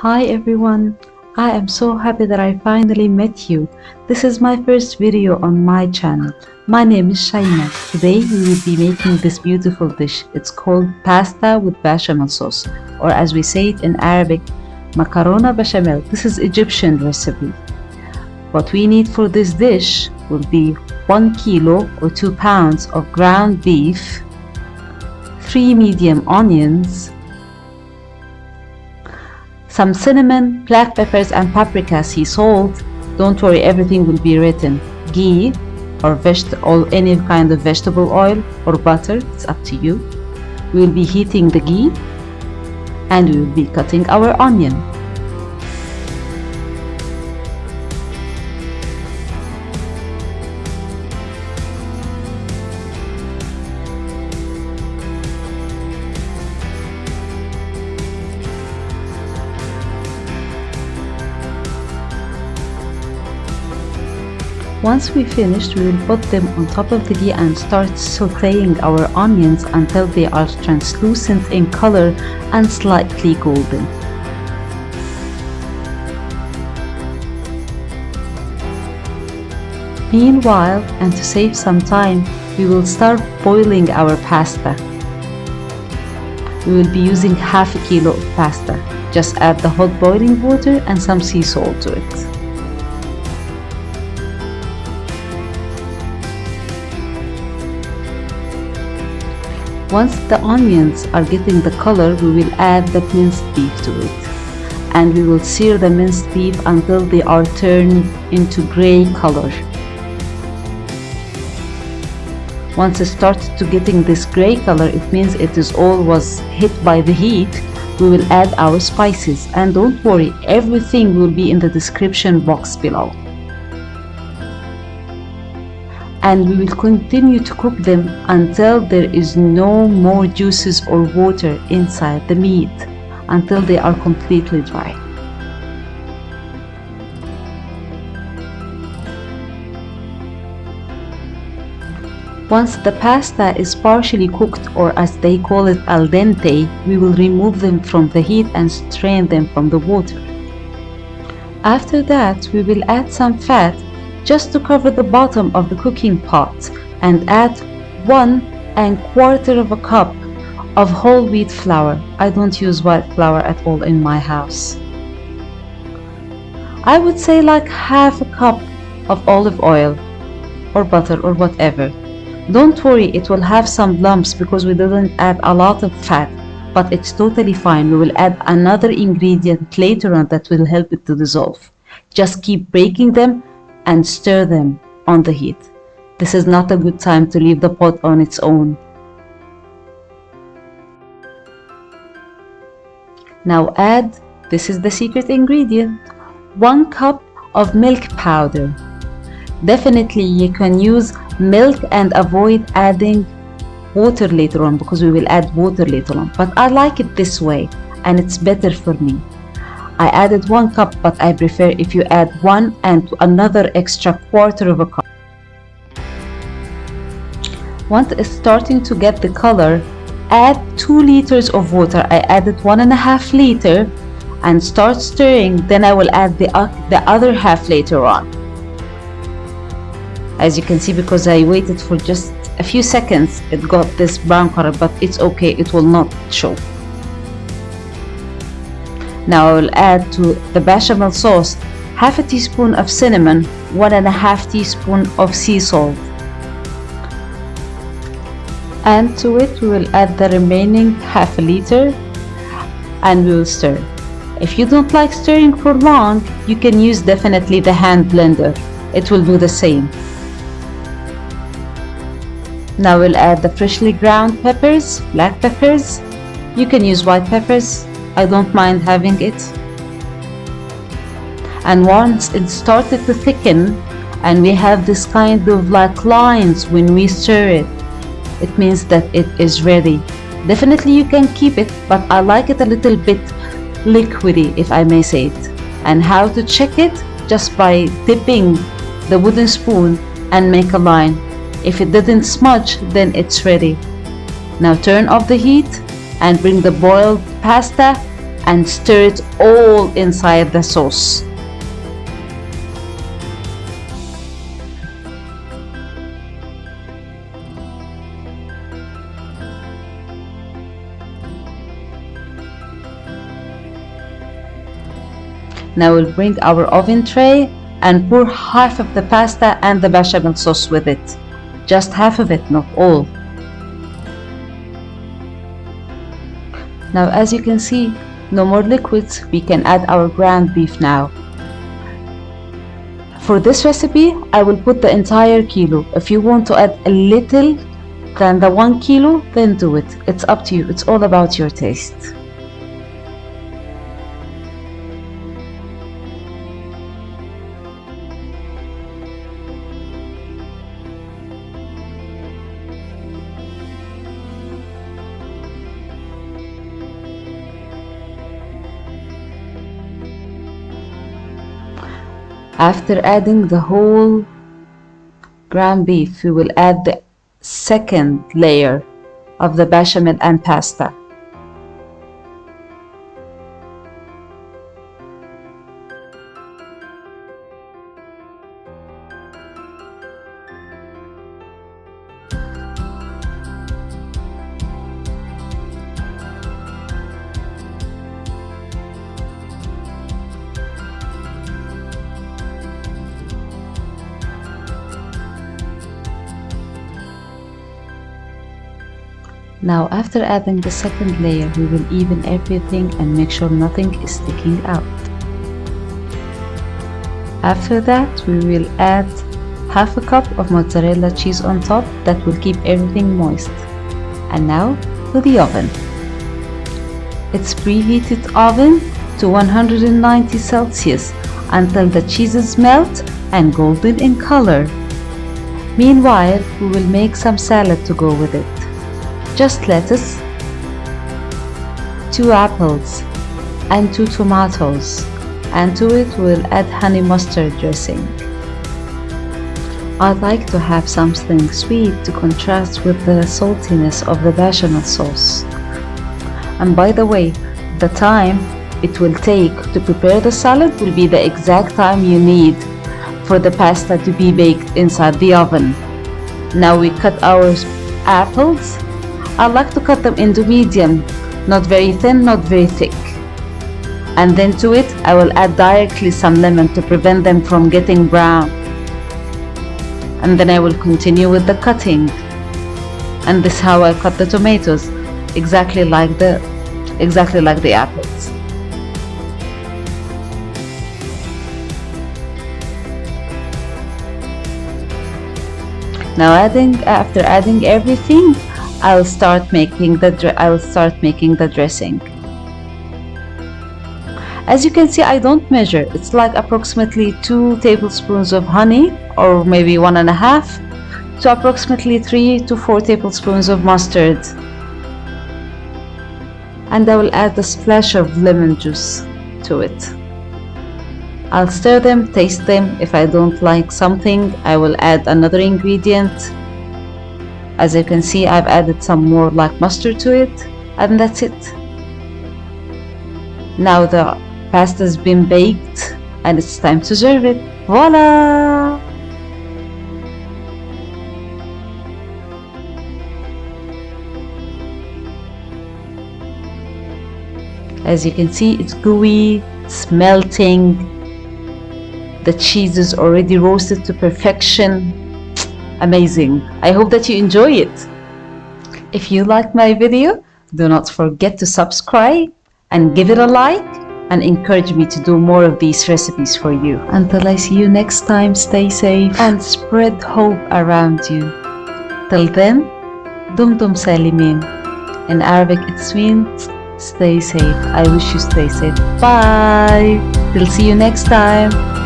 Hi everyone, I am so happy that I finally met you. This is my first video on my channel. My name is Shaima. Today we will be making this beautiful dish. It's called pasta with bechamel sauce, or as we say it in Arabic, macarona bechamel. This is Egyptian recipe. What we need for this dish will be 1 kilo or 2 pounds of ground beef, 3 medium onions, some cinnamon, black peppers and paprika, sea salt. Don't worry, everything will be written. Ghee or any kind of vegetable oil or butter, it's up to you. We will be heating the ghee and we will be cutting our onion. Once we finished, we will put them on top of the ghee and start sauteing our onions until they are translucent in color and slightly golden. Meanwhile, and to save some time, we will start boiling our pasta. We will be using half a kilo of pasta. Just add the hot boiling water and some sea salt to it. Once the onions are getting the color, we will add the minced beef to it. And we will sear the minced beef until they are turned into gray color. Once it starts to getting this gray color, it means it is all was hit by the heat. We will add our spices. And don't worry, everything will be in the description box below. And we will continue to cook them until there is no more juices or water inside the meat, until they are completely dry. Once the pasta is partially cooked, or as they call it al dente, we will remove them from the heat and strain them from the water. After that, we will add some fat just to cover the bottom of the cooking pot and add 1¼ cup of whole wheat flour. I don't use white flour at all in my house. I would say like ½ cup of olive oil or butter or whatever. Don't worry, it will have some lumps because we didn't add a lot of fat, but it's totally fine. We will add another ingredient later on that will help it to dissolve. Just keep breaking them and stir them on the heat. This is not a good time to leave the pot on its own. Now add, this is the secret ingredient, 1 cup of milk powder. Definitely you can use milk and avoid adding water later on, because we will add water later on, but I like it this way and it's better for me. I added 1 cup, but I prefer if you add 1 and another extra ¼ cup. Once it's starting to get the color, add 2 liters of water. I added 1½ liter and start stirring. Then I will add the other half later on. As you can see, because I waited for just a few seconds, it got this brown color, but it's okay, it will not show. Now I will add to the bechamel sauce ½ teaspoon of cinnamon, 1½ teaspoon of sea salt. And to it we will add the remaining ½ liter and we will stir. If you don't like stirring for long, you can use definitely the hand blender. It will do the same. Now we'll add the freshly ground peppers, black peppers. You can use white peppers. I don't mind having it. And once it started to thicken and we have this kind of like lines when we stir it, it means that it is ready. Definitely you can keep it, but I like it a little bit liquidy, if I may say it. And how to check it? Just by dipping the wooden spoon and make a line. If it didn't smudge, then it's ready. Now turn off the heat and bring the boiled pasta and stir it all inside the sauce. Now we'll bring our oven tray and pour half of the pasta and the bechamel sauce with it. Just half of it, not all. Now as you can see, no more liquids. We can add our ground beef now. For this recipe, I will put the entire kilo. If you want to add a little than the 1 kilo, then do it. It's up to you. It's all about your taste. After adding the whole ground beef, we will add the second layer of the bechamel and pasta. Now after adding the second layer, we will even everything and make sure nothing is sticking out. After that, we will add half a cup of mozzarella cheese on top. That will keep everything moist. And now to the oven. It's preheated oven to 190 Celsius until the cheeses melt and golden in color. Meanwhile, we will make some salad to go with it. Just lettuce, 2 apples and 2 tomatoes, and to it we'll add honey mustard dressing. I like to have something sweet to contrast with the saltiness of the bechamel sauce. And by the way, the time it will take to prepare the salad will be the exact time you need for the pasta to be baked inside the oven. Now we cut our apples. I like to cut them into medium, not very thin, not very thick. And then to it, I will add directly some lemon to prevent them from getting brown. And then I will continue with the cutting. And this is how I cut the tomatoes, exactly like the apples. Now after adding everything, I'll start making the dressing. As you can see, I don't measure. It's like approximately 2 tablespoons of honey, or maybe 1.5, to approximately 3 to 4 tablespoons of mustard. And I will add a splash of lemon juice to it. I'll stir them, taste them. If I don't like something, I will add another ingredient. As you can see, I've added some more like mustard to it, and that's it. Now the pasta's been baked and it's time to serve it. Voila! As you can see, it's gooey, it's melting. The cheese is already roasted to perfection. Amazing. I hope that you enjoy it. If you liked my video, do not forget to subscribe and give it a like and encourage me to do more of these recipes for you. Until I see you next time, stay safe and spread hope around you. Till then, dumdum salimin. In Arabic it means stay safe. I wish you stay safe. Bye. Till see you next time.